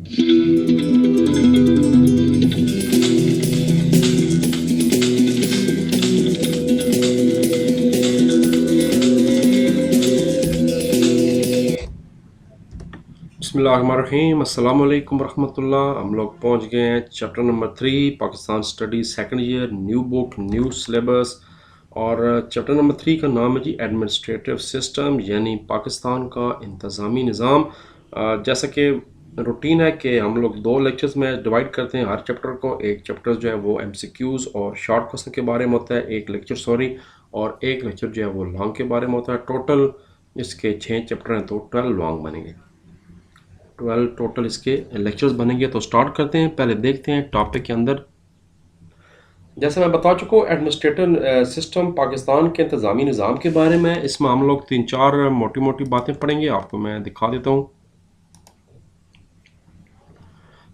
बिस्मिल्लाहिर्रहमानिर्रहीम, अस्सलाम वालेकुम रहमतुल्लाह। हम लोग पहुंच गए हैं chapter number 3 Pakistan study second year, new book new syllabus. और चैप्टर नंबर 3 का नाम है जी एडमिनिस्ट्रेटिव सिस्टम, यानी पाकिस्तान का इंतज़ामी निज़ाम। जैसा कि रूटीन है कि हम लोग 2 लेक्चर्स में डिवाइड करते हैं हर चैप्टर को। एक चैप्टर जो है वो MCQs और शॉर्ट क्वेश्चन के बारे में होता है, एक लेक्चर और एक लेक्चर जो है वो लॉन्ग के बारे में होता है। टोटल इसके 6 चैप्टर हैं तो 12 लॉन्ग बनेंगे, 12 टोटल इसके लेक्चर्स बनेंगे। तो स्टार्ट करते हैं, पहले देखते हैं टॉपिक के अंदर। जैसे मैं बता चुका हूँ एडमिनिस्ट्रेटिव सिस्टम पाकिस्तान के इंतज़ामी निज़ाम के बारे में। इसमें हम लोग 3-4 मोटी मोटी बातें पढ़ेंगे, आपको मैं दिखा देता हूँ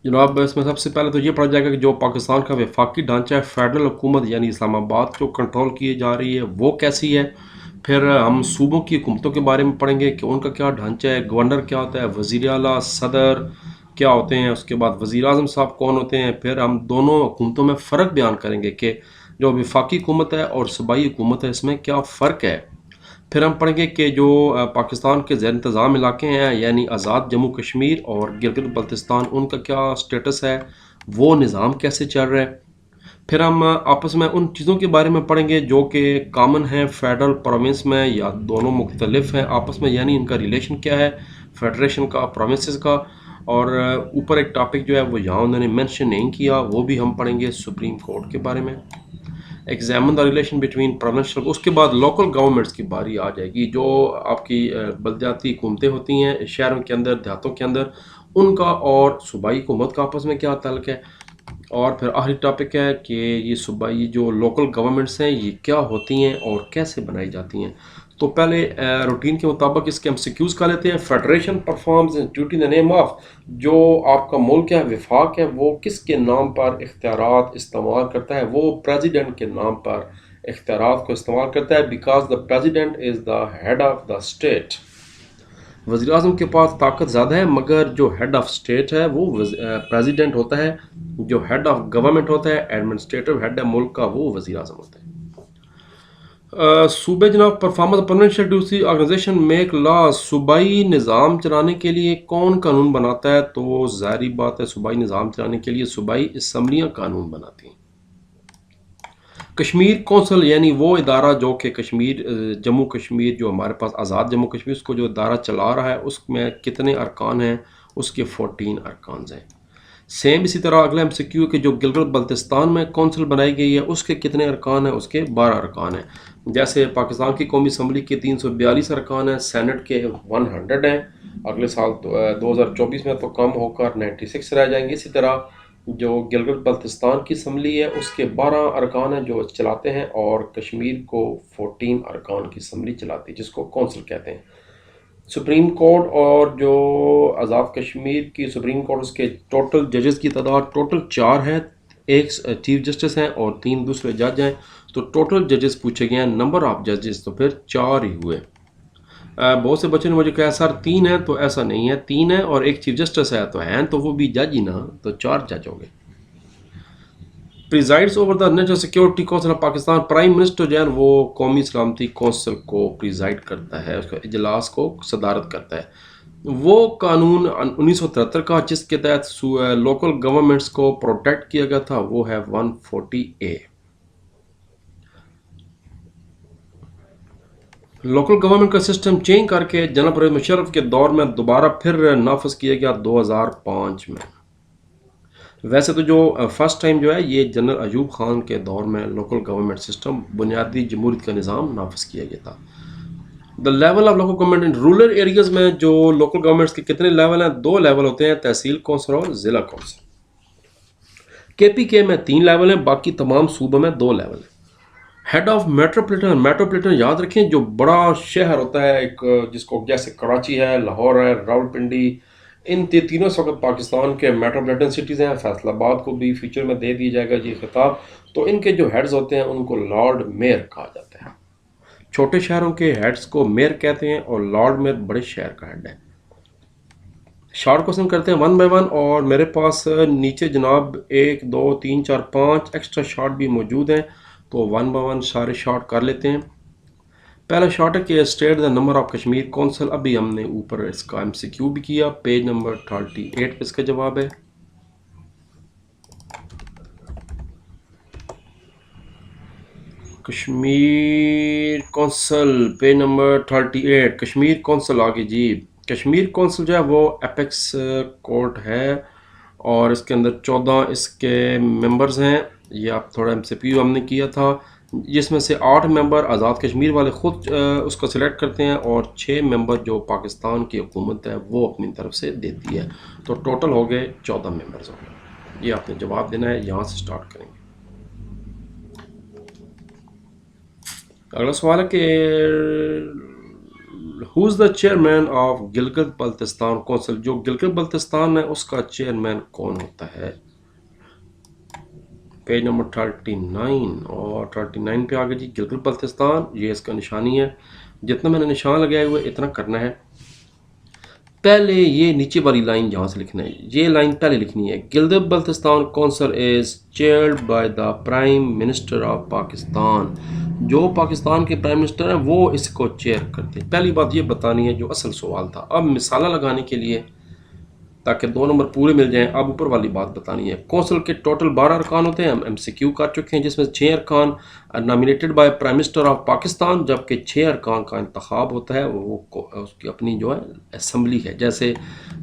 जनाब। इसमें सबसे पहले तो ये पढ़ा जाएगा कि जो पाकिस्तान का वफाकी ढांचा है, फेडरल हुकूमत यानी इस्लामाबाद जो कंट्रोल की जा रही है वो कैसी है। फिर हम सूबों की हुकूमतों के बारे में पढ़ेंगे कि उनका क्या ढांचा है, गवर्नर क्या होता है, वज़ीर आला सदर क्या होते हैं, उसके बाद वज़ीर आज़म साहब कौन होते हैं। फिर हम दोनों हुकूमतों में फ़र्क बयान करेंगे कि जो वफाकी हुकूमत है और सूबाई हुकूमत है इसमें क्या फ़र्क है। फिर हम पढ़ेंगे कि जो पाकिस्तान के ज़ेर इंतज़ाम इलाके हैं यानी आज़ाद जम्मू कश्मीर और गिलगित बल्तिस्तान, उनका क्या स्टेटस है, वो निज़ाम कैसे चल रहा है। फिर हम आपस में उन चीज़ों के बारे में पढ़ेंगे जो कि कॉमन हैं फेडरल प्रोविंस में या दोनों मुख्तलिफ हैं आपस में, यानी इनका रिलेशन क्या है फेडरेशन का प्रोविंसेस का। और ऊपर एक टॉपिक जो है वो यहाँ उन्होंने मेंशन नहीं किया, वो भी हम पढ़ेंगे सुप्रीम कोर्ट के बारे में। Examine the relation between provincial, उसके बाद लोकल गवर्नमेंट्स की बारी आ जाएगी। जो आपकी बलदियाती हुकूमतें होती हैं शहरों के अंदर देहातों के अंदर, उनका और सूबाई हुकूमत का आपस में क्या ताल्लुक है। और फिर आखिरी टॉपिक है कि ये सूबाई जो लोकल गवर्नमेंट्स हैं ये क्या होती हैं और कैसे बनाई जाती हैं। तो पहले रूटीन के मुताबिक इसके MCQs का लेते हैं। Federation performs duty in the name of, जो आपका मुल्क है वफाक है वो किसके नाम पर इख्तियारात इस्तेमाल करता है, वो प्रेसिडेंट के नाम पर इख्तियारात को इस्तेमाल करता है। Because the president is the head of the state. वज़ीर आज़म के पास ताकत ज़्यादा है मगर जो हेड ऑफ स्टेट है वो प्रेसिडेंट होता है। जो हेड ऑफ गवर्नमेंट होता है, एडमिनिस्ट्रेटिव हेड है मुल्क का, वो वज़ीर आज़म होता है। सूबे जनाब performance permanent duty organization make law, सूबाई निज़ाम चलाने के लिए कौन कानून बनाता है। तो ज़ाहिर बात है सूबाई निज़ाम चलाने के लिए सूबाई असम्बलियाँ कानून बनाती हैं। कश्मीर कौंसल यानी वो इदारा जो कि कश्मीर जम्मू कश्मीर जो हमारे पास आज़ाद जम्मू कश्मीर उसको जो इदारा चला रहा है उसमें कितने अरकान हैं, उसके 14 अरकान हैं। सेम इसी तरह अगला MCQ के जो गिलगित बल्तिस्तान में कौंसिल बनाई गई है उसके कितने अरकान हैं, उसके 12 अरकान हैं। जैसे पाकिस्तान की कौमी असम्बली के 342 अरकान हैं, सेनेट के 100 हैं। अगले साल 2024 में तो कम होकर 96 रह जाएंगे। इसी तरह जो गिलगित बल्तिस्तान की असम्बली है उसके 12 अरकान हैं जो चलाते हैं, और कश्मीर को 14 अरकान की असम्बली चलाती है जिसको कौंसिल कहते हैं। सुप्रीम कोर्ट और जो आज़ाद कश्मीर की सुप्रीम कोर्ट उसके टोटल जजेस की तादाद टोटल 4 है। एक चीफ जस्टिस हैं और 3 दूसरे जज हैं। तो टोटल जजेस पूछे गए हैं, नंबर ऑफ जजेस तो फिर 4 ही हुए। बहुत से बच्चों ने मुझे कहा सर 3 है, तो ऐसा नहीं है, 3 है और एक चीफ जस्टिस है तो हैं तो वो भी जज ही ना, तो 4 जज हो गए। Presides over the national security council of Pakistan, prime minister जो है वो कौमी सलामती कौंसिल को प्रिजाइड करता है, उसका इजलास को सदारत करता है। वो कानून 1973 का जिसके तहत लोकल गवर्नमेंट्स को प्रोटेक्ट किया गया था वो है 140A। लोकल गवर्नमेंट का सिस्टम चेंज करके जनाब परवेज़ मुशर्रफ के दौर में दोबारा फिर नाफज किया गया 2005 में। वैसे तो जो फर्स्ट टाइम जो है ये जनरल अयूब खान के दौर में लोकल गवर्नमेंट सिस्टम बुनियादी जमहूरियत का निज़ाम नाफज किया गया था। The level of local government in rural areas में जो लोकल गवर्नमेंट्स के कितने लेवल हैं, 2 लेवल होते हैं, तहसील कौंसिल और ज़िला कौंसिल। KPK में 3 लेवल हैं, बाकी तमाम सूबों में 2 लेवल हैं। हेड ऑफ मेट्रोपॉलिटन, मेट्रोपॉलिटन याद रखें जो बड़ा शहर होता है एक, जिसको जैसे कराची है, लाहौर है, रावलपिंडी, इन तीनों इस वक्त पाकिस्तान के मेट्रोपॉलिटन सिटीज़ हैं। फैसलाबाद को भी फ्यूचर में दे दिया जाएगा जी खिताब। तो इनके जो हेड्स होते हैं उनको लॉर्ड मेयर कहा जाता है। छोटे शहरों के हेड्स को मेयर कहते हैं और लॉर्ड मेयर बड़े शहर का हेड है। शॉर्ट क्वेश्चन करते हैं वन बाय वन, और मेरे पास नीचे जनाब 1 2 3 4 5 एक्स्ट्रा शॉर्ट भी मौजूद हैं, तो वन बाय वन सारे शॉर्ट कर लेते हैं। पहला शॉर्ट है कि state the number of Kashmir council. अभी हमने ऊपर इसका MCQ भी किया, पेज नंबर 38 पे इसका जवाब है। Kashmir council page number 38, Kashmir council आगे जी। कश्मीर कौंसल जो है वो एपेक्स कोर्ट है, और इसके अंदर 14 इसके मेंबर्स हैं। ये आप थोड़ा MCQ हमने किया था, जिसमें से 8 मेंबर आज़ाद कश्मीर वाले ख़ुद उसको सिलेक्ट करते हैं, और 6 मेंबर जो पाकिस्तान की हुकूमत है वो अपनी तरफ से देती है। तो टोटल हो गए 14 मेंबर्स हो गए। ये आपने जवाब देना है, यहाँ से स्टार्ट करेंगे। अगला सवाल है कि who is the chairman of Gilgit Baltistan council. जो गिलगित बल्तिस्तान है उसका चेयरमैन कौन होता है। पेज नंबर 39 और 39 पे आगे जी गिलगित बल्तिस्तान, ये इसका निशानी है। जितना मैंने निशान लगाया हुआ इतना करना है। पहले ये नीचे वाली लाइन यहाँ से लिखना है, ये लाइन पहले लिखनी है। Gilgit Baltistan council is chaired by the prime minister of Pakistan. जो पाकिस्तान के प्राइम मिनिस्टर हैं वो इसको चेयर करते हैं। पहली बात ये बतानी है जो असल सवाल था। अब मिसाला लगाने के लिए, ताकि 2 नंबर पूरे मिल जाएं, अब ऊपर वाली बात बतानी है। कौंसिल के टोटल 12 अरकान होते हैं, हम MCQ कर चुके हैं, जिसमें 6 अरकान nominated by prime minister of Pakistan, जबकि 6 अरकान का इंतखाब होता है वो उसकी अपनी जो है असम्बली है। जैसे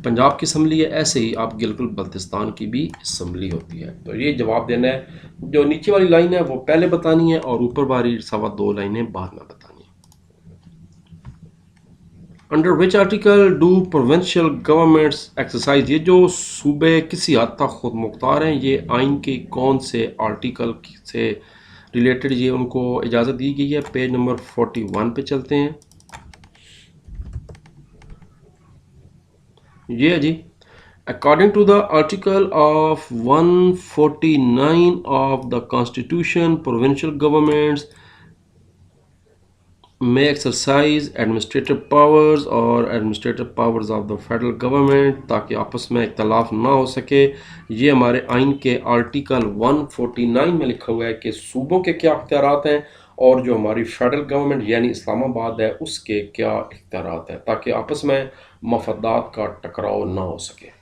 पंजाब की असम्बली है, ऐसे ही आप गिलगित बल्तिस्तान की भी असम्बली होती है। तो ये जवाब देना है। जो नीचे वाली लाइन है वो पहले बतानी है, और ऊपर वाली 2.25 लाइनें बाद में बतानी है। Under which article do provincial governments exercise. ये जो सूबे किसी हद तक खुद मुख्तार हैं, ये आइन के कौन से आर्टिकल से रिलेटेड ये उनको इजाज़त दी गई है। पेज नंबर 41 पे चलते हैं। ये है जी, according to the article of 149 of the constitution, provincial governments may exercise administrative powers और administrative powers of the federal government, ताकि आपस में इख्तलाफ ना हो सके। ये हमारे आइन के आर्टिकल 149 में लिखा हुआ है कि सूबों के क्या इख्तियारात हैं, और जो हमारी फेडरल गवर्नमेंट यानी इस्लामाबाद है उसके क्या इख्तियारात हैं, ताकि आपस में मफादात का टकराव ना हो सके।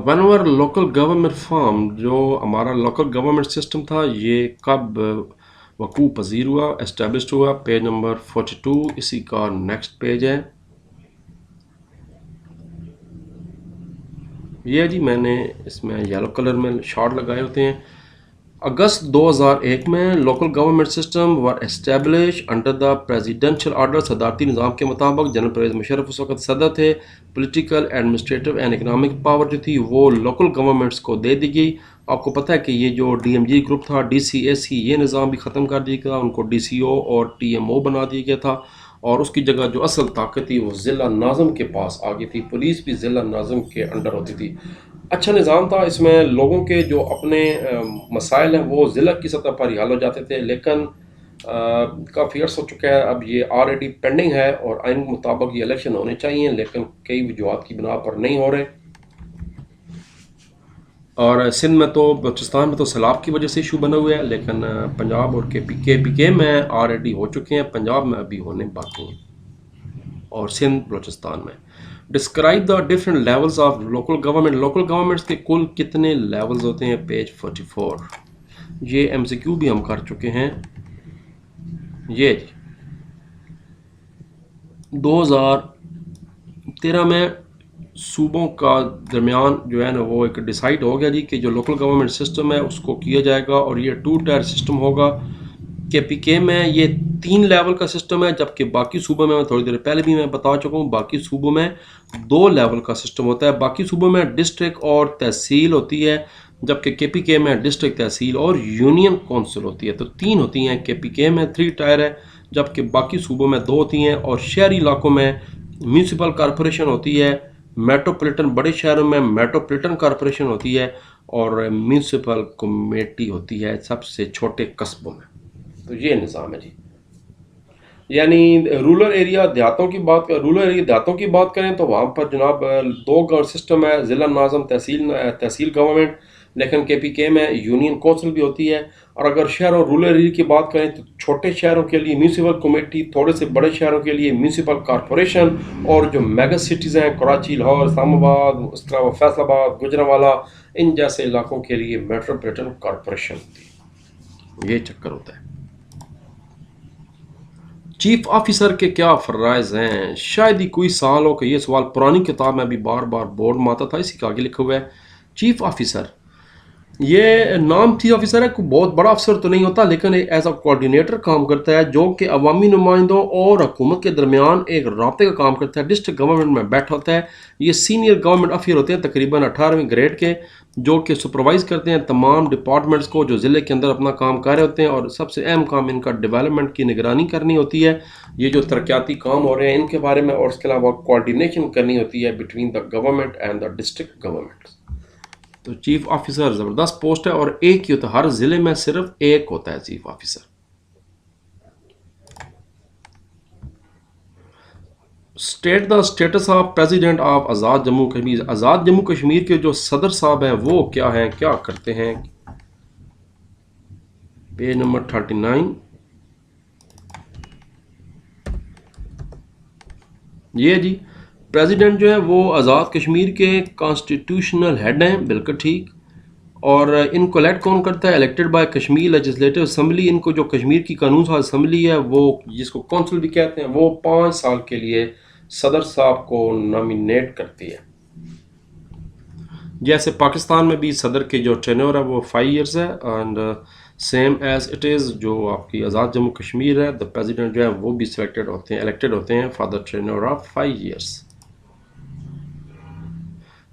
वनवर लोकल गवर्नमेंट फॉर्म, जो हमारा लोकल गवर्नमेंट सिस्टम था, ये कब वकू पजीर हुआ, एस्टेब्लिश हुआ। पेज नंबर 42 इसी का नेक्स्ट पेज है। ये है जी, मैंने इसमें येलो कलर में शॉर्ट लगाए होते हैं। अगस्त 2001 में local government system were establish under the presidential order. सदारती निज़ाम के मुताबिक जनरल परवेज़ मुशर्रफ उस वक्त सदर थे। Political, administrative and economic power जो थी वो लोकल गवर्नमेंट्स को दे दी गई। आपको पता है कि ये जो DMG ग्रुप था, DCAC, ये निज़ाम भी ख़त्म कर दिया गया, उनको DCO और TMO बना दिया गया था, और उसकी जगह जो असल ताकत थी वो ज़िला नाज़म के पास आ गई थी। पुलिस भी ज़िला नाज़म के अंडर होती थी। अच्छा निज़ाम था। इसमें लोगों के जो अपने मसाइल हैं वो ज़िला की सतह पर ही हल हो जाते थे, लेकिन काफ़ी अर्स हो चुका है, अब ये ऑलरेडी पेंडिंग है, और आइन के मुताबिक ये इलेक्शन होने चाहिए, लेकिन कई वजूहत की बिना पर नहीं हो रहे। और सिंध में तो, बलूचिस्तान में तो सैलाब की वजह से इशू बना हुआ है, लेकिन पंजाब और KPK में ऑलरेडी हो चुके हैं, पंजाब में अभी होने बाकी हैं, और सिंध बलूचिस्तान में। Describe the different levels of local government. Local governments के कुल कितने लेवल्स होते हैं। पेज 44। ये MCQ भी हम कर चुके हैं। ये 2013 में सूबों का दरमियान जो है ना वो एक डिसाइड हो गया जी कि जो लोकल गवर्नमेंट सिस्टम है उसको किया जाएगा, और ये 2 टायर सिस्टम होगा। KPK में ये 3 लेवल का सिस्टम है, जबकि बाकी सूबों में, मैं थोड़ी देर पहले भी मैं बता चुका हूँ, बाकी सूबों में 2 लेवल का सिस्टम होता है। बाकी सूबों में डिस्ट्रिक्ट और तहसील होती है, जबकि KPK में डिस्ट्रिक्ट, तहसील और यूनियन काउंसिल होती है। तो 3 होती हैं। KPK में 3 टायर है, जबकि बाकी सूबों में 2 होती हैं। और शहरी इलाकों में म्यूनसिपल कॉरपोरेशन होती है, मेट्रोपॉलिटन, बड़े शहरों में मेट्रोपॉलिटन कॉरपोरेशन होती है, और म्यूनसिपल कमेटी होती है सबसे छोटे कस्बों में। तो ये निज़ाम है जी। यानी रूरल एरिया देहातों की बात करें तो वहाँ पर जनाब दो सिस्टम है, ज़िला नाज़म तहसील गवर्नमेंट, लेकिन KPK में यूनियन कौंसिल भी होती है। और अगर शहर और रूरल एरिया की बात करें तो छोटे शहरों के लिए म्यूनसिपल कमेटी, थोड़े से बड़े शहरों के लिए म्यूनसिपल कॉरपोरेशन, और जो मेगा सिटीज़ हैं कराची, लाहौर, इस्लामाबाद, उसके अलावा फैसलाबाद, गुजरांवाला, इन जैसे इलाकों के लिए मेट्रोपॉलिटन कॉरपोरेशन होती है। ये चक्कर होता है। चीफ ऑफिसर के क्या फ़र्ज़ हैं? शायद ही कोई साल हो कि ये सवाल पुरानी किताब में भी बार बार बोर्ड में आता था, इसी के आगे लिखा हुआ है चीफ ऑफिसर। ये नाम चीफ ऑफिसर है, कोई बहुत बड़ा अफसर तो नहीं होता, लेकिन एज अ कोऑर्डिनेटर काम करता है, जो कि अवामी नुमाइंदों और हुकूमत के दरमियान एक राब्ते का काम करता है। डिस्ट्रिक्ट गवर्नमेंट में बैठा होता है। ये सीनियर गवर्नमेंट अफसर होते हैं, तकरीबन 18वीं ग्रेड के, जो कि सुपरवाइज करते हैं तमाम डिपार्टमेंट्स को जो ज़िले के अंदर अपना काम कर रहे होते हैं। और सबसे अहम काम इनका डेवलपमेंट की निगरानी करनी होती है, ये जो तरक्याती काम हो रहे हैं इनके बारे में, और इसके अलावा कोऑर्डिनेशन करनी होती है between the government and the district government. तो चीफ ऑफिसर ज़बरदस्त पोस्ट है, और एक ही होता है, हर ज़िले में सिर्फ एक होता है chief officer. State the status of president of Azad Jammu Kashmir. Azad Jammu Kashmir के जो सदर साहब हैं वो क्या हैं, क्या करते हैं? Page number 39। ये जी प्रेसिडेंट जो है वो आज़ाद कश्मीर के कॉन्स्टिट्यूशनल हेड हैं, बिल्कुल ठीक। और इनको इलेक्ट कौन करता है? Elected by Kashmir legislative assembly. इनको जो कश्मीर की कानून साज असम्बली है, वो जिसको कौंसिल भी कहते हैं, वो 5 साल के लिए सदर साहब को नॉमिनेट करती है। जैसे पाकिस्तान में भी सदर के जो टेन्योर है वो 5 ईयर्स है, and same as it is जो आपकी आज़ाद जम्मू कश्मीर है, द प्रेसिडेंट जो है वो भी सिलेक्टेड होते हैं, इलेक्टेड होते हैं for the tenure of 5 years.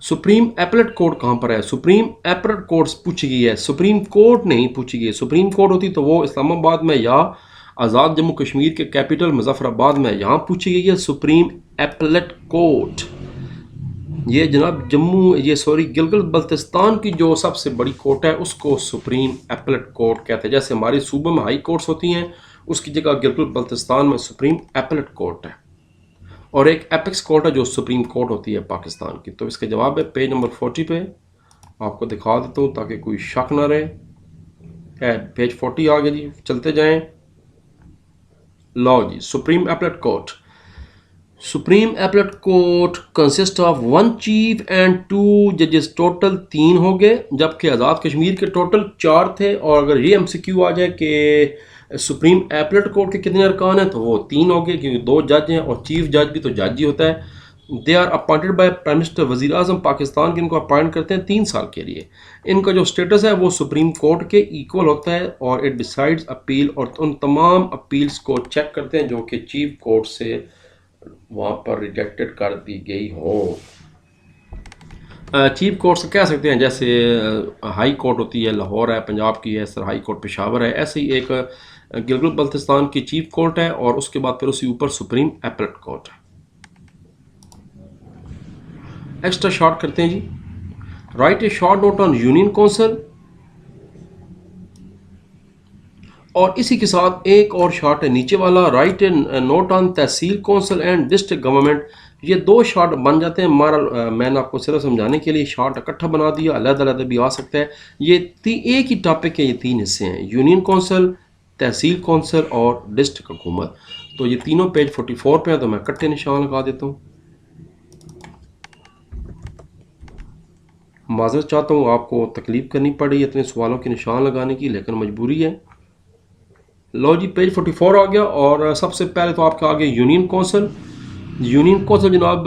Supreme appellate court कहाँ पर है? सुप्रीम एपलेट कोर्ट पूछी गई है, सुप्रीम कोर्ट नहीं पूछी गई। सुप्रीम कोर्ट होती तो वो इस्लामाबाद में या आज़ाद जम्मू कश्मीर के कैपिटल मुजफ्फराबाद में, यहाँ पूछी गई है सुप्रीम एपलेट कोर्ट। ये जनाब गिलगित बल्तिस्तान की जो सबसे बड़ी कोर्ट है उसको सुप्रीम एपलेट कोर्ट कहते हैं। जैसे हमारे सूबे में हाई कोर्ट्स होती हैं, उसकी जगह गिलगित बल्तिस्तान में सुप्रीम एपलेट कोर्ट है। और एक एपेक्स कोर्ट है जो सुप्रीम कोर्ट होती है पाकिस्तान की। तो इसके जवाब है पेज नंबर 40 पे, आपको दिखा देता हूँ ताकि कोई शक ना रहे। पेज 40 आ गया जी, चलते जाएं। लो जी, supreme appellate court. Supreme appellate court consist of 1 chief and 2 जजेस, टोटल 3 हो गए, जबकि आज़ाद कश्मीर के टोटल 4 थे। और अगर ये MCQ आ जाए कि सुप्रीम एपलेट कोर्ट के कितने अरकान हैं, तो वो 3 हो गए, क्योंकि 2 जज हैं, और चीफ जज भी तो जज ही होता है। They are appointed by prime minister, वज़ीर आज़म पाकिस्तान के इनको अपॉइंट करते हैं 3 साल के लिए। इनका जो स्टेटस है वो सुप्रीम कोर्ट के इक्वल होता है, और इट डिसाइड्स अपील, और उन तमाम अपील्स को चेक करते हैं जो कि चीफ कोर्ट से वहाँ पर रिजेक्टेड कर दी गई हो। चीफ कोर्ट से कह सकते हैं, जैसे हाई कोर्ट होती है, लाहौर है पंजाब की है, इस तरह हाई कोर्ट पेशावर है, ऐसे ही एक गिलगित बल्तिस्तान की चीफ कोर्ट है, और उसके बाद फिर उसी ऊपर सुप्रीम एपलेट कोर्ट है। एक्स्ट्रा शॉर्ट करते हैं जी। Write a short note on union council, और इसी के साथ एक और शॉर्ट है नीचे वाला, right A note on tehsil council and district government. ये 2 शॉर्ट बन जाते हैं हमारा। मैंने आपको सिर्फ समझाने के लिए शॉर्ट इकट्ठा बना दिया, अलग-अलग भी आ सकता है। ये एक ही टॉपिक के ये 3 हिस्से हैं, यूनियन काउंसिल, तहसील काउंसिल और डिस्ट्रिक्ट हुकूमत। तो ये तीनों पेज 44 पे हैं, तो मैं इकट्ठे निशान लगा देता हूँ। माजरत चाहता हूँ आपको तकलीफ करनी पड़ी इतने सवालों के निशान लगाने की, लेकिन मजबूरी है। लो जी, पेज 44 आ गया, और सबसे पहले तो आपके आगे यूनियन काउंसिल। यूनियन काउंसिल जनाब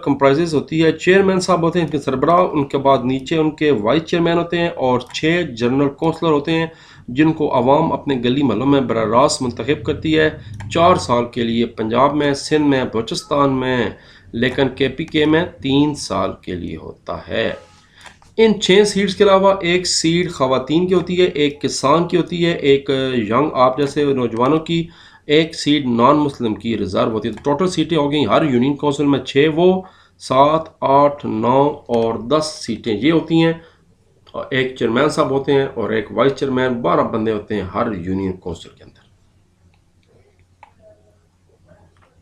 कंप्राइजेस होती है, चेयरमैन साहब होते हैं इनके सरबराह, उनके बाद नीचे उनके वाइस चेयरमैन होते हैं, और 6 जनरल काउंसलर होते हैं जिनको आवाम अपने गली महलों में बराह रास्त मुंतखब करती है 4 साल के लिए। पंजाब में, सिंध में, बलूचिस्तान में, लेकिन KPK में 3 साल के लिए होता है। इन 6 सीट्स के अलावा एक सीट ख़वातीन की होती है, एक किसान की होती है, एक यंग आप जैसे नौजवानों की, एक सीट नॉन मुस्लिम की रिजर्व होती है। तो टोटल सीटें हो गई हर यूनियन काउंसिल में 6, वो 7, 8, 9 और 10 सीटें ये होती हैं। और एक चेयरमैन साहब होते हैं और एक वाइस चेयरमैन, 12 बंदे होते हैं हर यूनियन काउंसिल के अंदर।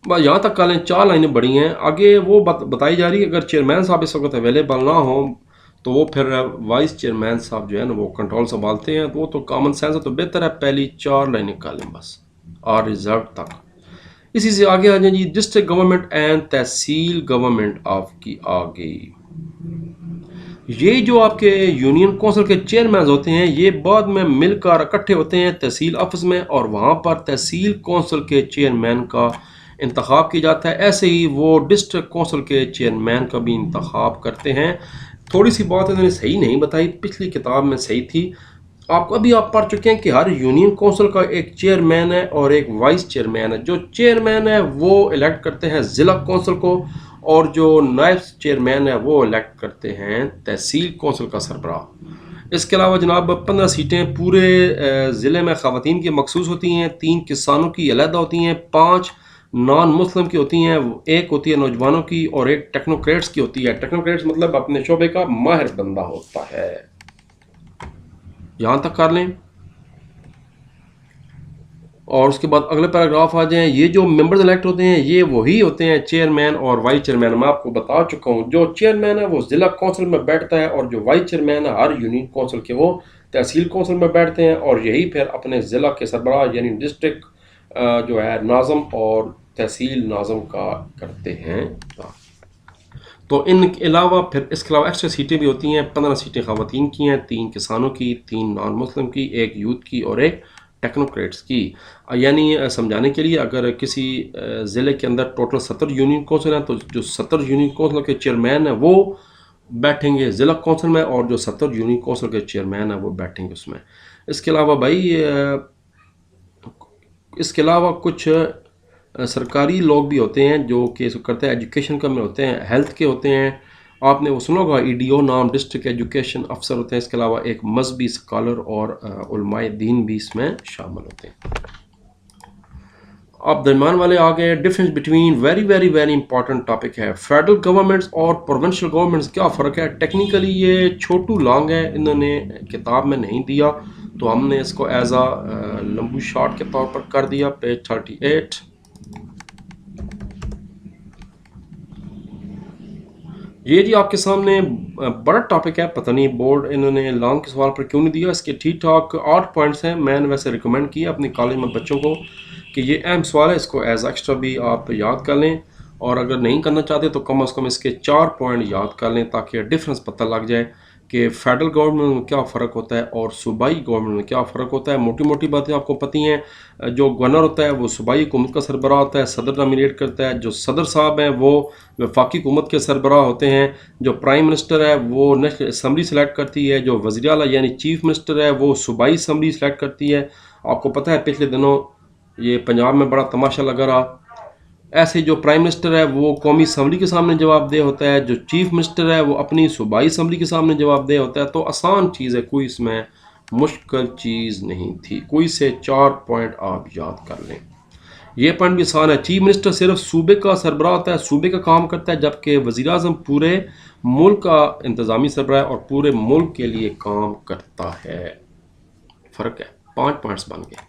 बस यहाँ तक कल 4 लाइनें बड़ी हैं। आगे वो बताई जा रही है अगर चेयरमैन साहब इस वक्त अवेलेबल ना हो तो वो फिर वाइस चेयरमैन साहब जो है ना वो कंट्रोल संभालते हैं, तो वो तो कॉमन सेंस है, तो बेहतर है पहली 4 लाइनें निकालें बस और रिजर्व तक। इसी से आगे आ जाए जी, district government and tehsil government आपकी आ गई। ये जो आपके यूनियन काउंसिल के चेयरमैन होते हैं ये बाद में मिलकर इकट्ठे होते हैं तहसील ऑफिस में और वहाँ पर तहसील काउंसिल के चेयरमैन का इंतखाब किया जाता है। ऐसे ही वो डिस्ट्रिक्ट काउंसिल के चेयरमैन का भी इंतखाब करते हैं। थोड़ी सी बात इन्होंने सही नहीं बताई, पिछली किताब में सही थी। आपको अभी आप पढ़ चुके हैं कि हर यूनियन काउंसिल का एक चेयरमैन है और एक वाइस चेयरमैन है। जो चेयरमैन है वो इलेक्ट करते हैं ज़िला काउंसिल को और जो नायब चेयरमैन है वो इलेक्ट करते हैं तहसील काउंसिल का सरबराह। इसके अलावा जनाब 15 सीटें पूरे ज़िले में ख़वातीन की मखसूस होती हैं, 3 किसानों की अलहदा होती हैं, 5 नॉन मुस्लिम की होती हैं, एक होती है नौजवानों की और एक टेक्नोक्रेट्स की होती है। टेक्नोक्रेट्स मतलब अपने शोबे का माहिर बंदा होता है। यहाँ तक कर लें और उसके बाद अगले पैराग्राफ आ जाएं। ये जो मेंबर्स इलेक्ट होते हैं ये वही होते हैं चेयरमैन और वाइस चेयरमैन। मैं आपको बता चुका हूँ जो चेयरमैन है वो जिला काउंसिल में बैठता है और जो वाइस चेयरमैन है हर यूनियन काउंसिल के वो तहसील काउंसिल में बैठते हैं और यही फिर अपने ज़िला के सरबराह यानी डिस्ट्रिक्ट जो है नाज़म और तहसील नाज़म का करते हैं। तो इनके अलावा फिर इसके अलावा एक्स्ट्रा सीटें भी होती हैं। 15 सीटें ख़वातीन की हैं, 3 किसानों की, 3 नॉन मुस्लिम की, 1 यूथ की और 1 टेक्नोक्रेट्स की। यानी समझाने के लिए अगर किसी ज़िले के अंदर टोटल 70 यूनियन काउंसिल हैं तो जो 70 यूनियन काउंसिल के चेयरमैन हैं वो बैठेंगे ज़िला काउंसिल में और जो 70 यूनियन काउंसिल के चेयरमैन हैं वो बैठेंगे उसमें। इसके अलावा भाई इसके अलावा कुछ सरकारी लोग भी होते हैं जो केस करते हैं, एजुकेशन का में होते हैं, हेल्थ के होते हैं। आपने वो सुना होगा ईडीओ नाम डिस्ट्रिक्ट एजुकेशन अफसर होते हैं। इसके अलावा एक मजहबी स्कॉलर और उलमाए दीन भी इसमें शामिल होते हैं। अब दरमियान वाले आ गए difference between very very very important topic है फेडरल गवर्नमेंट्स और प्रोविंशियल गवर्नमेंट्स। क्या फ़र्क है? टेक्निकली ये छोटू लॉन्ग है, इन्होंने किताब में नहीं दिया तो हमने इसको एज आ लंबू शॉर्ट के तौर पर कर दिया। पेज 38। ये जी आपके सामने बड़ा टॉपिक है, पता नहीं बोर्ड इन्होंने लॉन्ग के सवाल पर क्यों नहीं दिया। इसके ठीक ठाक 8 पॉइंट्स हैं। मैंने वैसे रिकमेंड किया अपने कॉलेज में बच्चों को कि ये अहम सवाल है, इसको एज एक्स्ट्रा भी आप याद कर लें और अगर नहीं करना चाहते तो कम अज़ कम इसके 4 पॉइंट याद कर लें ताकि डिफरेंस पता लग जाए कि फेडरल गवर्नमेंट में क्या फ़र्क होता है और सूबाई गवर्नमेंट में क्या फ़र्क होता है। मोटी मोटी बातें आपको पती हैं। जो गवर्नर होता है वो सूबाई हुकूमत का सरबराह होता है, सदर नॉमिनेट करता है। जो सदर साहब हैं वो वफाकी हुकूमत के सरबराह होते हैं। जो प्राइम मिनिस्टर है वो नेशनल असम्बली सेलेक्ट करती है। जो वज़ीर आला यानी चीफ मिनिस्टर है वो सूबाई असम्बली सेलेक्ट करती है। आपको पता है पिछले दिनों ये पंजाब में बड़ा तमाशा लगा रहा। ऐसे जो प्राइम मिनिस्टर है वो कौमी असम्बली के सामने जवाबदेह होता है, जो चीफ मिनिस्टर है वो अपनी सूबाई असम्बली के सामने जवाबदेह होता है। तो आसान चीज़ है, कोई इसमें मुश्किल चीज़ नहीं थी। कोई से 4 पॉइंट आप याद कर लें। ये पॉइंट भी आसान है। चीफ मिनिस्टर सिर्फ सूबे का सरबराह होता है, सूबे का काम करता है, जबकि वज़ीर आज़म पूरे मुल्क का इंतज़ामी सरबराह और पूरे मुल्क के लिए काम करता है। फ़र्क है। 5 पॉइंट्स बन गए।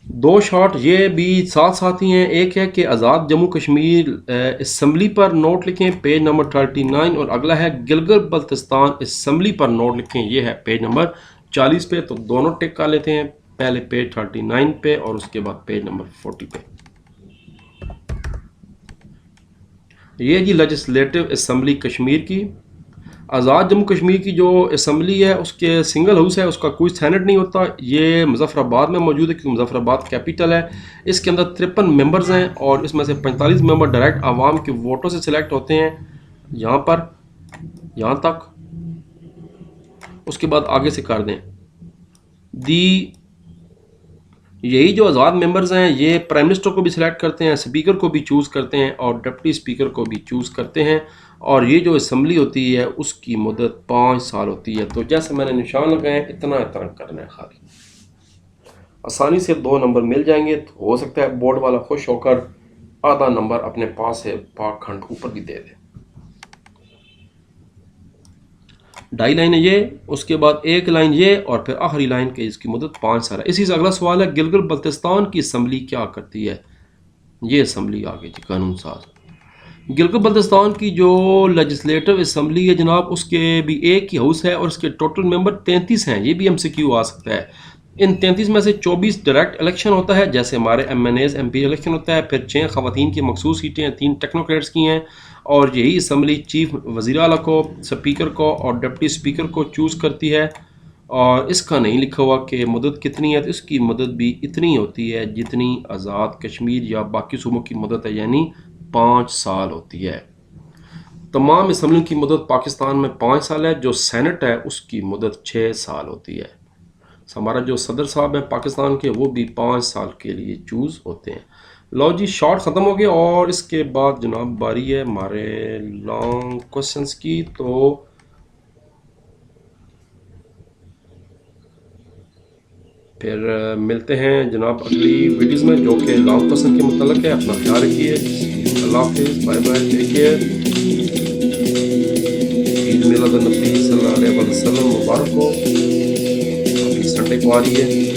2 शॉट ये भी साथ साथ ही हैं। एक है कि आज़ाद जम्मू कश्मीर असम्बली पर नोट लिखें, पेज नंबर 39, और अगला है गिलगित बल्तिस्तान असम्बली पर नोट लिखें, ये है पेज नंबर 40 पे। तो दोनों टिक कर लेते हैं, पहले पेज 39 पे और उसके बाद पेज नंबर 40 पे। ये जी लेजिस्लेटिव असम्बली कश्मीर की, आज़ाद जम्मू कश्मीर की जो असम्बली है उसके सिंगल हाउस है, उसका कोई सैनेट नहीं होता। ये मुजफ्फराबाद में मौजूद है क्योंकि मुजफ्फराबाद कैपिटल है। इसके अंदर 53 मेंबर्स हैं और इसमें से 45 मेंबर डायरेक्ट आवाम के वोटों से सिलेक्ट होते हैं। यहाँ पर यहाँ तक, उसके बाद आगे से कर दें दी। यही जो आज़ाद मेंबर्स हैं ये प्राइम मिनिस्टर को भी सिलेक्ट करते हैं, स्पीकर को भी चूज़ करते हैं और डिप्टी स्पीकर को भी चूज़ करते हैं। और ये जो असम्बली होती है उसकी मुद्दत 5 साल होती है। तो जैसे मैंने निशान लगाए इतना इतना करना है, खाली आसानी से 2 नंबर मिल जाएंगे। तो हो सकता है बोर्ड वाला खुश होकर आधा नंबर अपने पास से पाखंड ऊपर भी दे दे। 2.5 लाइन है ये, उसके बाद 1 लाइन ये और फिर आखिरी लाइन के इसकी मुद्दत 5 साल है। इसी से अगला सवाल है गिलगित बल्तिस्तान की असम्बली क्या करती है। ये असम्बली आ गई जी, कानून साज। गिलगित बल्तिस्तान की जो लेजिस्लेटिव असम्बली है जनाब, उसके भी एक ही हाउस है और उसके टोटल मेंबर 33 हैं। ये भी MCQ आ सकता है। इन 33 में से 24 डायरेक्ट इलेक्शन होता है, जैसे हमारे MNAs MP इलेक्शन होता है। फिर 6 खवातीन की मखसूस सीटें हैं, 3 टेक्नोक्रेट्स की हैं। और यही असम्बली चीफ वज़ीर आला को, स्पीकर को और डिप्टी स्पीकर को चूज़ करती है। और इसका नहीं लिखा हुआ कि मदद कितनी है, तो इसकी मदद भी इतनी होती है जितनी आज़ाद कश्मीर या बाकी सूबों की मदद है, यानी 5 साल होती है। तमाम असम्बलियों की मदद पाकिस्तान में 5 साल है। जो सेनेट है उसकी मदद 6 साल होती है। हमारा जो सदर साहब हैं पाकिस्तान के, वो भी 5 साल के लिए चूज़ होते हैं। लो जी, शॉर्ट ख़त्म हो गया और इसके बाद जनाब बारी है हमारे लॉन्ग क्वेश्चंस की। तो फिर मिलते हैं जनाब अगली वीडियोज़ में जो कि लॉन्ग क्वेश्चन के मुतल्लिक़ है। अपना ख्याल रखिए। अल्लाह हाफिज़, bye bye, take care. Eid Milad Nabi सल्लल्लाहु अलैहि वसल्लम मुबारक हो। अभी संडे को आ रही है।